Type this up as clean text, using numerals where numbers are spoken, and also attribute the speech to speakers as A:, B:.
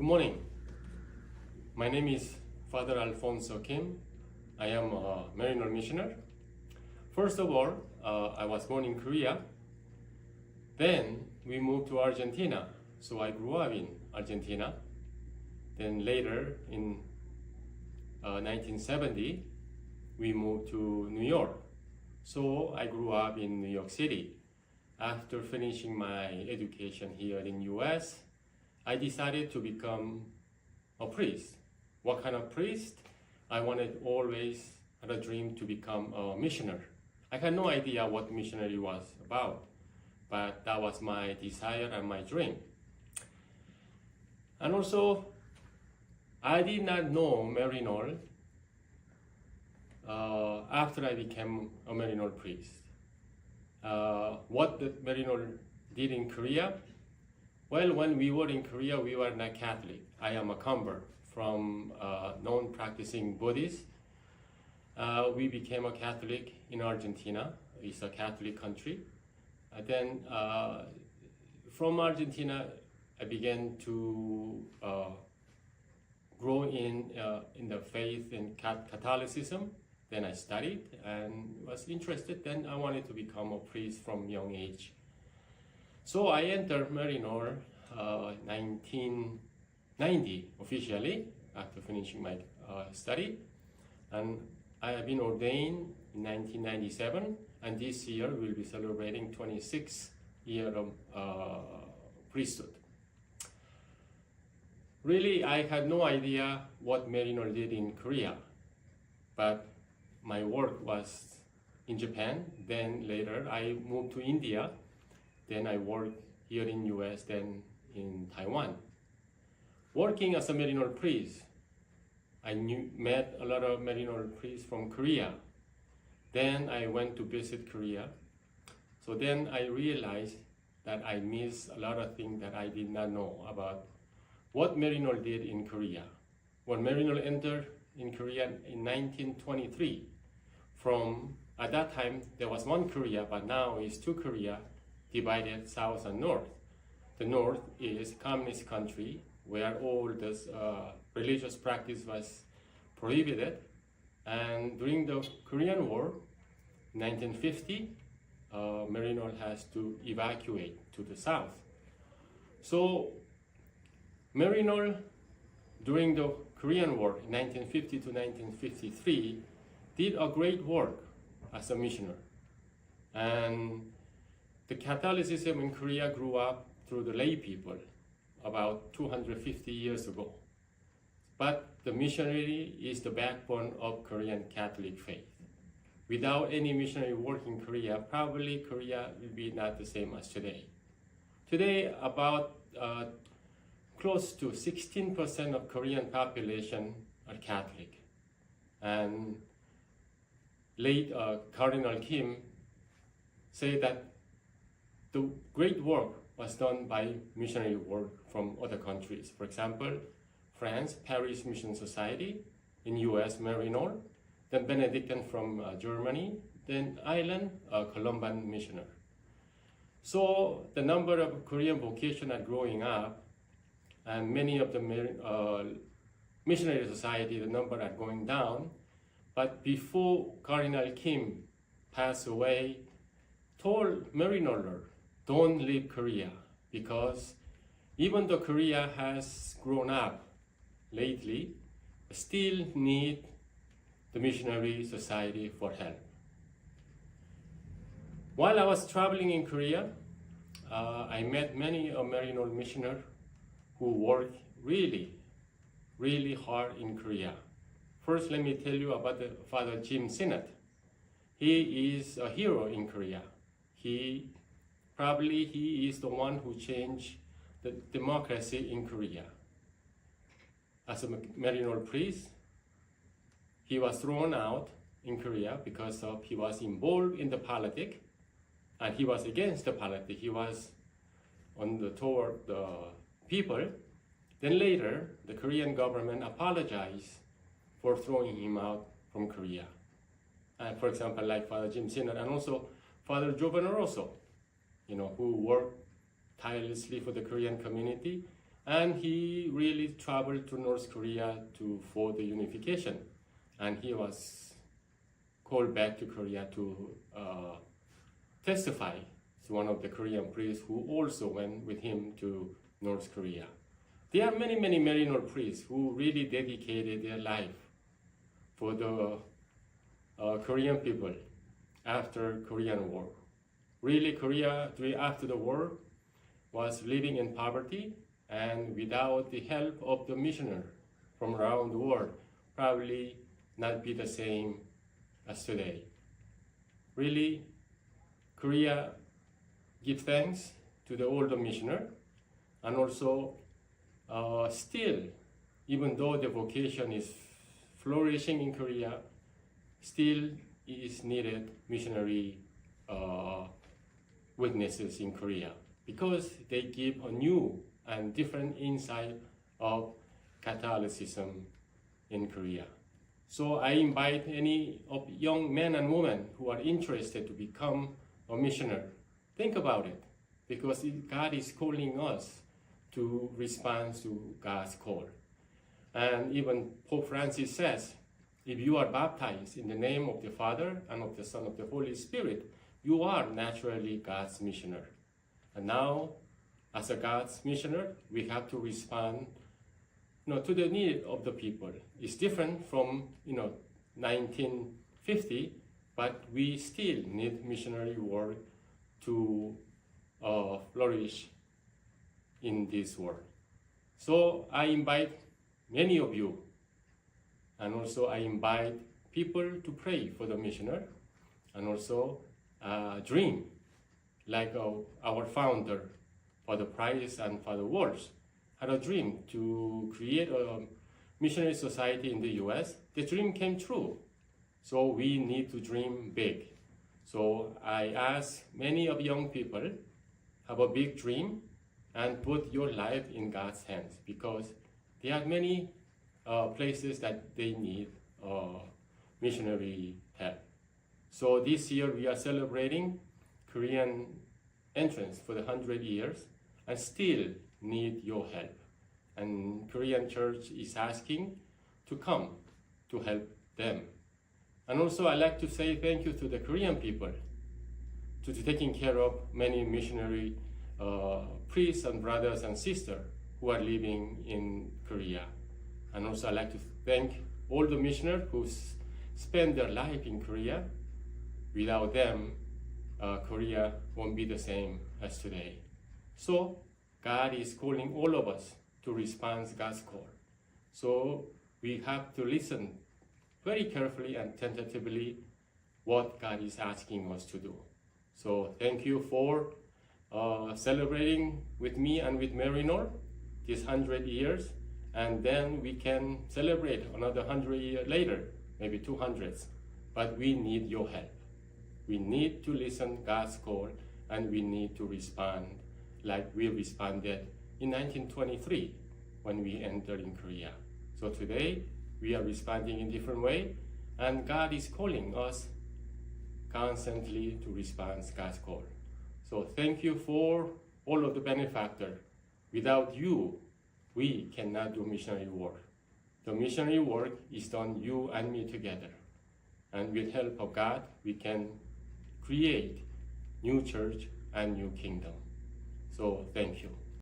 A: Good morning. My name is Father Alfonso Kim. I am a Maryknoll Missioner. First of all, I was born in Korea. Then we moved to Argentina. So I grew up in Argentina. Then later in 1970, we moved to New York. So I grew up in New York City. After finishing my education here in US, I decided to become a priest. What kind of priest? I always had a dream to become a missionary. I had no idea what missionary was about, but that was my desire and my dream. And also, I did not know Maryknoll after I became a Maryknoll priest. What the Maryknoll did in Korea? Well, when we were in Korea, we were not Catholic. I am a convert from non-practicing Buddhist. We became a Catholic in Argentina. It's a Catholic country. Then from Argentina, I began to grow in the faith in Catholicism. Then I studied and was interested. Then I wanted to become a priest from young age. So I entered Maryknoll 1990 officially after finishing my study, and I have been ordained in 1997, and this year we'll be celebrating 26 years of priesthood. Really, I had no idea what Maryknoll did in Korea, but my work was in Japan. Then later I moved to India. Then I worked here in US, then in Taiwan. Working as a Maryknoll priest, I met a lot of Maryknoll priests from Korea. Then I went to visit Korea. So then I realized that I missed a lot of things that I did not know about what Maryknoll did in Korea. When Maryknoll entered in Korea in 1923, at that time there was one Korea, but now it's two Korea, divided south and north. The north is communist country where all this religious practice was prohibited, and during the Korean War, 1950, Maryknoll has to evacuate to the south. So Maryknoll during the Korean War, 1950 to 1953, did a great work as a missionary. And the Catholicism in Korea grew up through the lay people about 250 years ago. But the missionary is the backbone of Korean Catholic faith. Without any missionary work in Korea, probably Korea will be not the same as today. Today, about close to 16% of Korean population are Catholic. And late Cardinal Kim said that the great work was done by missionary work from other countries. For example, France, Paris Mission Society, in US, Maryknoll, then Benedictine from Germany, then Ireland, Columban Missioner. So the number of Korean vocations are growing up, and many of the missionary society, the number are going down. But before Cardinal Kim passed away, told Maryknoller, don't leave Korea, because even though Korea has grown up lately, still need the missionary society for help. While I was traveling in Korea, I met many Maryknoll missioners who work really, really hard in Korea. First, let me tell you about the Father Jim Sinnott. He is a hero in Korea. He is the one who changed the democracy in Korea. As a Maryknoll priest, he was thrown out in Korea because he was involved in the politics, and he was against the politics. He was toward the people. Then later, the Korean government apologized for throwing him out from Korea. For example, like Father Jim Sinnott and also Father Jovan also, who worked tirelessly for the Korean community. And he really traveled to North Korea for the unification. And he was called back to Korea to testify to one of the Korean priests who also went with him to North Korea. There are many, many Maryknoll priests who really dedicated their life for the Korean people after Korean War. Really, Korea, after the war, was living in poverty, and without the help of the missioner from around the world, probably not be the same as today. Really, Korea give thanks to the older missioner, and also still, even though the vocation is flourishing in Korea, still is needed missionary witnesses in Korea, because they give a new and different insight of Catholicism in Korea. So I invite any of young men and women who are interested to become a missionary. Think about it, because God is calling us to respond to God's call. And even Pope Francis says, if you are baptized in the name of the Father and of the Son of the Holy Spirit, you are naturally God's missioner. And now, as a God's missioner, we have to respond to the need of the people. It's different from 1950, but we still need missionary work to flourish in this world. So I invite many of you, and also I invite people to pray for the missioner, and also dream like our founder, Father Price and Father Walsh, had a dream to create a missionary society in the US. The dream came true. So we need to dream big. So I ask many of young people, have a big dream and put your life in God's hands, because there are many places that they need missionary help. So this year we are celebrating Korean entrance for the 100 years, and still need your help. And Korean Church is asking to come to help them. And also I'd like to say thank you to the Korean people to taking care of many missionary priests and brothers and sisters who are living in Korea. And also I'd like to thank all the missionaries who spend their life in Korea. Without them, Korea won't be the same as today. So God is calling all of us to respond to God's call. So we have to listen very carefully and tentatively what God is asking us to do. So thank you for celebrating with me and with Maryknoll this 100 years, and then we can celebrate another 100 years later, maybe 200s. But we need your help. We need to listen God's call, and we need to respond like we responded in 1923 when we entered in Korea. So today we are responding in different way, and God is calling us constantly to respond to God's call. So thank you for all of the benefactors. Without you, we cannot do missionary work. The missionary work is done you and me together. And with help of God, we can create new church and new kingdom. So thank you.